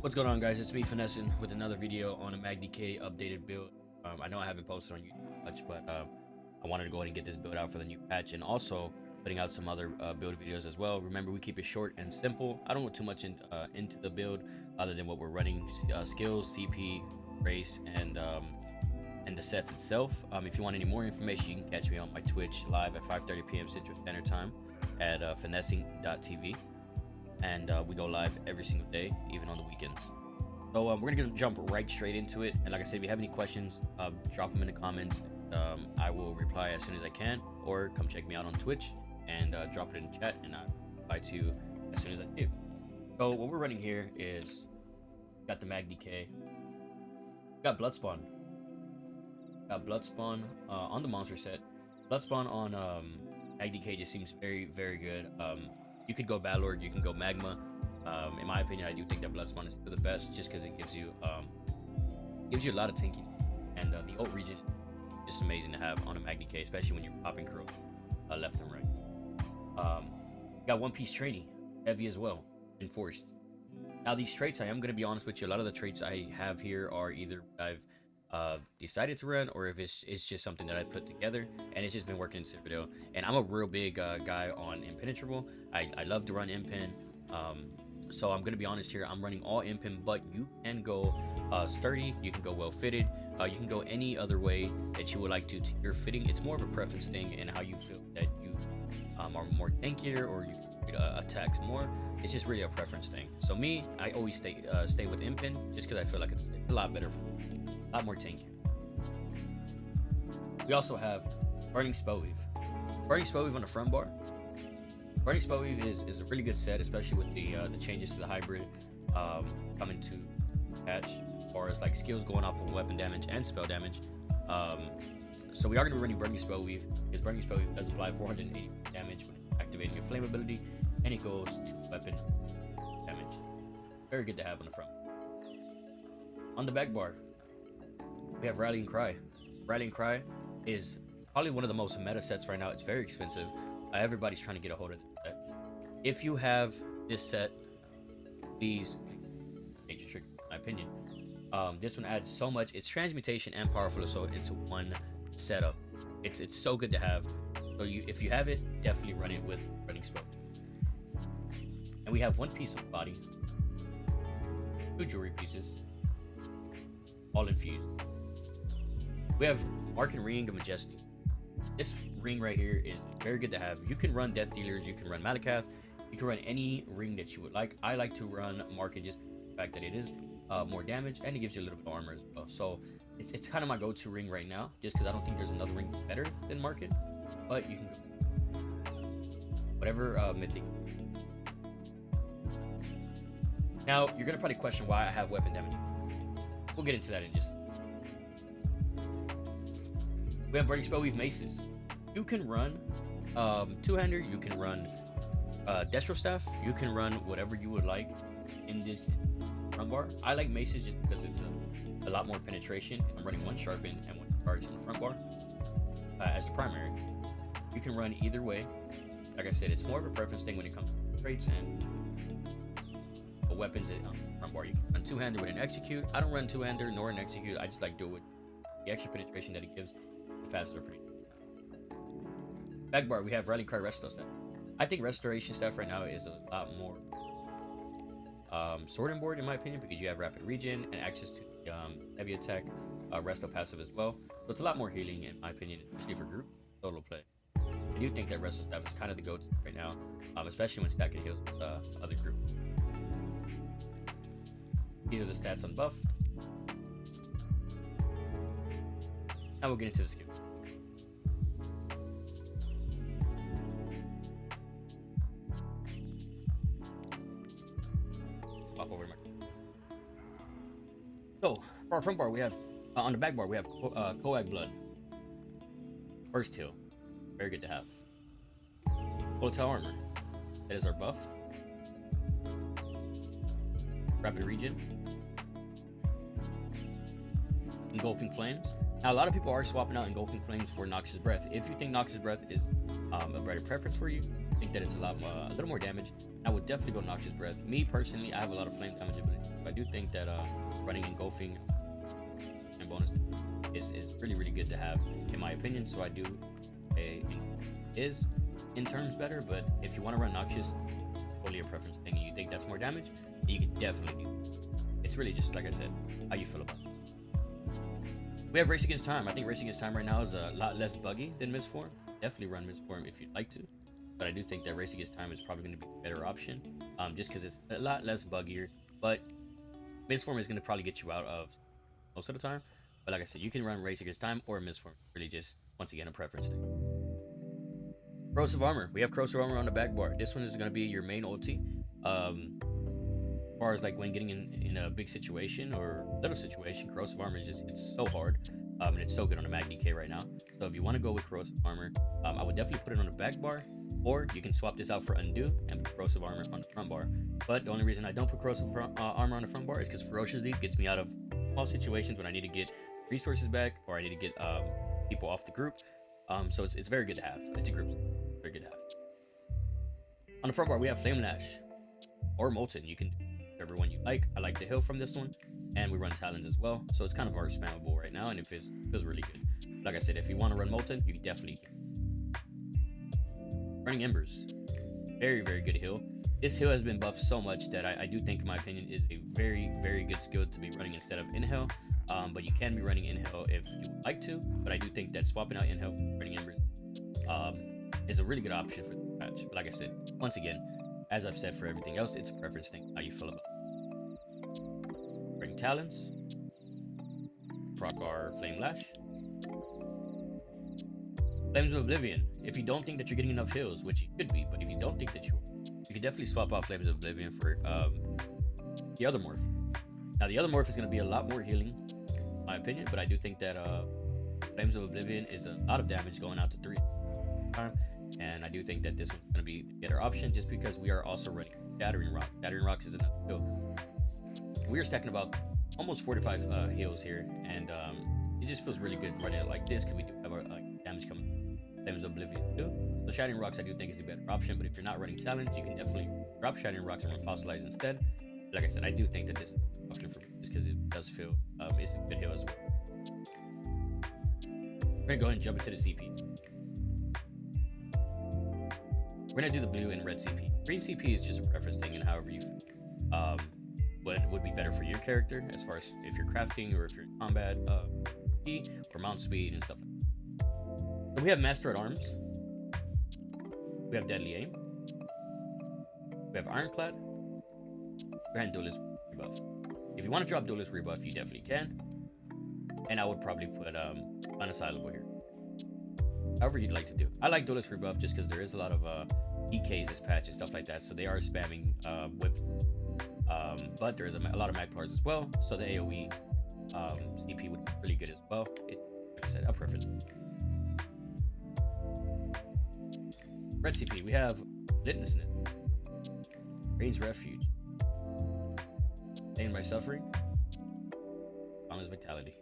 What's going on, guys? It's me finessing with another video on a magdk updated build. I know I haven't posted on YouTube much, but I wanted to go ahead and get this build out for the new patch, and also putting out some other build videos as well. Remember, we keep it short and simple. I don't go too much into the build other than what we're running: skills, CP, race, and the sets itself. If you want any more information, you can catch me on my Twitch live at 5:30 p.m. Central Standard Time at finessing.tv. And we go live every single day, even on the weekends. So we're gonna jump right straight into it. And like I said, if you have any questions, drop them in the comments. I will reply as soon as I can, or come check me out on Twitch and drop it in the chat, and I'll reply to you as soon as I see it. So what we're running here is got the magdk, got Bloodspawn, on the monster set. Bloodspawn on magdk just seems very good. You could go Battlord, you can go Magma. In my opinion, I do think that Bloodspawn is still the best, just because it gives you a lot of tanking, and the ult region is just amazing to have on a magdk, especially when you're popping crow left and right. Got One Piece Trainee, heavy as well, enforced. Now these traits, I am going to be honest with you, a lot of the traits I have here are either I've decided to run, or if it's just something that I put together and it's just been working in Citadel. And I'm a real big guy on impenetrable. I love to run impin, so I'm gonna be honest here, I'm running all impin, but you can go sturdy, you can go well fitted, you can go any other way that you would like to your fitting. It's more of a preference thing and how you feel that you are more tankier, or you attacks more. It's just really a preference thing. So me, I always stay with impin, just because I feel like it's a lot better for me. A lot more tanky. We also have Burning Spellweave. Burning Spellweave on the front bar. Burning Spellweave is a really good set, especially with the changes to the hybrid coming to patch, as far as like skills going off of weapon damage and spell damage. So we are going to be running Burning Spellweave, because Burning Spellweave does apply 480 damage when activating your flame ability, and it goes to weapon damage. Very good to have on the front. On the back bar, we have Rallying Cry. Rallying Cry is probably one of the most meta sets right now. It's very expensive. Everybody's trying to get a hold of this set. If you have this set, please change your trick, in my opinion. This one adds so much. It's transmutation and powerful assault into one setup. It's so good to have. So if you have it, definitely run it with Running Spell. And we have one piece of body, two jewelry pieces, all infused. We have Mark and Ring of Majesty. This ring right here is very good to have. You can run Death Dealers, you can run Malakath, you can run any ring that you would like. I like to run Mark, just the fact that it is more damage, and it gives you a little bit of armor as well. So it's kind of my go-to ring right now, just because I don't think there's another ring better than Market. But you can go whatever mythic. Now you're gonna probably question why I have weapon damage. We'll get into that in just. We have Burning Spellweave Maces. You can run two-hander, you can run Destro Staff, you can run whatever you would like in this front bar. I like Maces just because it's a lot more penetration. I'm running one Sharpen and one Charge in the front bar as the primary. You can run either way. Like I said, it's more of a preference thing when it comes to traits and weapons in front bar. You can run two-hander with an Execute. I don't run two-hander nor an Execute. I just like to do it with the extra penetration that it gives. The passes are pretty good. Back bar, we have Rallying Cry Resto Staff. I think Restoration Staff right now is a lot more sorting board, in my opinion, because you have rapid regen and access to heavy attack resto passive as well. So it's a lot more healing, in my opinion, especially for group solo play. I do think that Resto Staff is kind of the go-to right now, especially when stacking heals with other groups. These are the stats unbuffed. Now we'll get into the skills. Pop over my. So for our front bar, we have on the back bar we have Coag Blood. First heal, very good to have. Hotel Armor, that is our buff. Rapid Regen. Engulfing Flames. Now, a lot of people are swapping out Engulfing Flames for Noxious Breath. If you think Noxious Breath is a better preference for you, think that it's a little more damage, I would definitely go Noxious Breath. Me personally, I have a lot of flame damage ability. I do think that running Engulfing and bonus is really good to have, in my opinion. So I do is in terms better, but if you want to run Noxious, totally a preference thing, and you think that's more damage, you can definitely do it. It's really just, like I said, how you feel about it. We have Race Against Time. I think Race Against Time right now is a lot less buggy than Mistform. Definitely run Mistform if you'd like to, but I do think that Race Against Time is probably going to be a better option, just because it's a lot less buggier. But Mistform is going to probably get you out of most of the time. But like I said, you can run Race Against Time or Mistform. Really just, once again, a preference thing. Corrosive Armor. We have Corrosive Armor on the back bar. This one is going to be your main ulti. As far as like when getting in a big situation or little situation, Corrosive Armor is just, it's so hard. And it's so good on the magdk right now. So if you want to go with Corrosive Armor, I would definitely put it on the back bar, or you can swap this out for Undo and put Corrosive Armor on the front bar. But the only reason I don't put Corrosive Armor on the front bar is because Ferocious Leap gets me out of all situations when I need to get resources back or I need to get people off the group. So it's very good to have. It's a group, very good to have. On the front bar, we have Flame Lash or Molten. You can do whichever one you like. I like the heal from this one, and we run Talons as well, so it's kind of our spammable right now, and it feels really good. Like I said, if you want to run Molten, you can definitely running Embers. Very good heal. This heal has been buffed so much that I do think, in my opinion, is a very good skill to be running instead of Inhale. But you can be running Inhale if you would like to, but I do think that swapping out Inhale for running Embers is a really good option for the patch. But like I said, once again, as I've said for everything else, it's a preference thing, how you feel about it. Running Talons, proc our Flame Lash. Flames of Oblivion. If you don't think that you're getting enough heals, which you could be, but if you don't think that you can definitely swap out Flames of Oblivion for the other morph. Now the other morph is going to be a lot more healing, in my opinion, but I do think that Flames of Oblivion is a lot of damage going out to 3 time, and I do think that this one's going to be the better option, just because we are also running Shattering Rock. Shattering Rocks is another heal. We are stacking about almost 45 heals here, and it just feels really good running it like this, because we do have our damage coming. Flames of Oblivion too. So Shattering Rocks I do think is the better option, but if you're not running Challenge, you can definitely drop Shattering Rocks and run Fossilize instead. Like I said, I do think that this is an option for me, just because it does feel it's a good heal as well. We're gonna go ahead and jump into the CP. We're gonna do the blue and red CP. Green CP is just a preference thing, and however you feel what would be better for your character, as far as if you're crafting or if you're in combat, or mount speed and stuff like that. So we have Master at Arms. We have Deadly Aim. We have Ironclad. And Duelist rebuff. If you want to drop Duelist rebuff, you definitely can. And I would probably put Unassailable here. However you'd like to do. I like Duelist rebuff just because there is a lot of EKs this patch and stuff like that, so they are spamming whips. But there is a lot of Magpars as well, so the AoE CP would be really good as well. Like I said, a preference. Red CP, we have Litnessness, Rain's Refuge, Pain by Suffering, Boundless Vitality.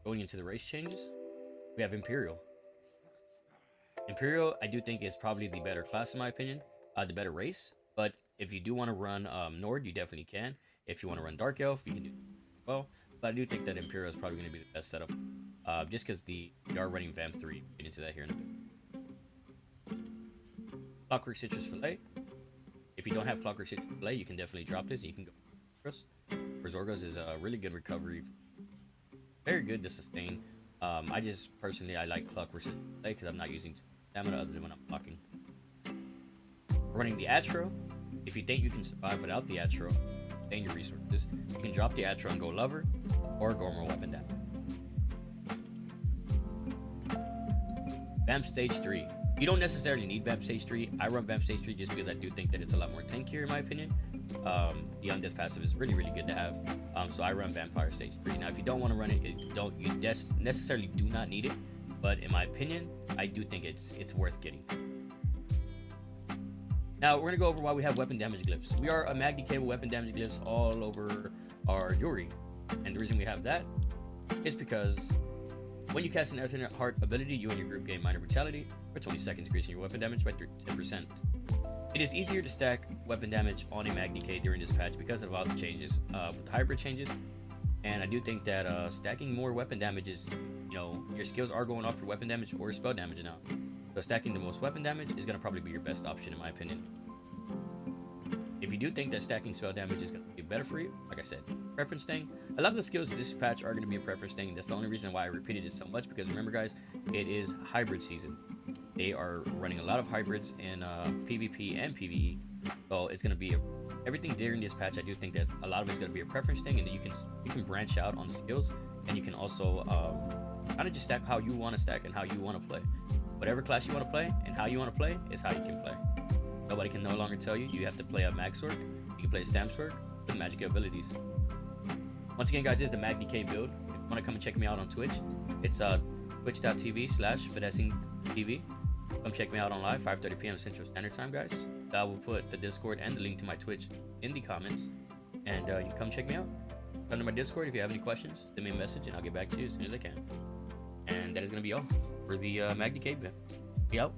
Going into the race changes, we have Imperial. Imperial, I do think is probably the better class in my opinion, the better race. But if you do want to run Nord, you definitely can. If you want to run Dark Elf, you can do it well. But I do think that Imperial is probably going to be the best setup, just because we are running Vamp 3. We'll get into that here in a bit. Clockwork Citrus Fillet. If you don't have Clockwork Citrus Fillet, you can definitely drop this. You can go for Zorgos is a really good recovery. Very good to sustain. I just personally I like Clockwork Citrus Fillet because I'm not using stamina other than when I'm blocking. Running the Atro. If you think you can survive without the Atro, sustain your resources, you can drop the Atro and go Lover or go more weapon down. Vamp Stage 3. You don't necessarily need Vamp Stage 3. I run Vamp Stage 3 just because I do think that it's a lot more tankier in my opinion. The Undeath passive is really good to have. So I run Vampire Stage 3. Now if you don't want to run it, you necessarily do not need it. But in my opinion, I do think it's worth getting. Now we're gonna go over why we have weapon damage glyphs. We are a magdk with weapon damage glyphs all over our jewelry. And the reason we have that is because When you cast an alternate heart ability, you and your group gain minor brutality for 20 seconds, increasing your weapon damage by 10%. It is easier to stack weapon damage on a magdk during this patch because of all the changes with the hybrid changes. And I do think that stacking more weapon damage is, your skills are going off for weapon damage or spell damage now. So stacking the most weapon damage is going to probably be your best option in my opinion. If you do think that stacking spell damage is going to be better for you, like I said, preference thing. A lot of the skills of this patch are going to be a preference thing. That's the only reason why I repeated it so much, because remember guys, it is hybrid season. They are running a lot of hybrids in PvP and PvE. So it's going to be everything during this patch. I do think that a lot of it's going to be a preference thing, and then you can branch out on the skills, and you can also kind of just stack how you want to stack and how you want to play. Whatever class you want to play and how you want to play is how you can play. Nobody can no longer tell you have to play a mag sword. You can play a stamp sword with magic abilities. Once again guys, this is the magdk build. If you want to come and check me out on Twitch, it's twitch.tv/finessingtv. Come check me out on live, 5:30 p.m. Central Standard Time, guys. I will put the Discord and the link to my Twitch in the comments, and you can come check me out. Come to my Discord if you have any questions. Send me a message, and I'll get back to you as soon as I can. And that is going to be all for the magdk build. Be out.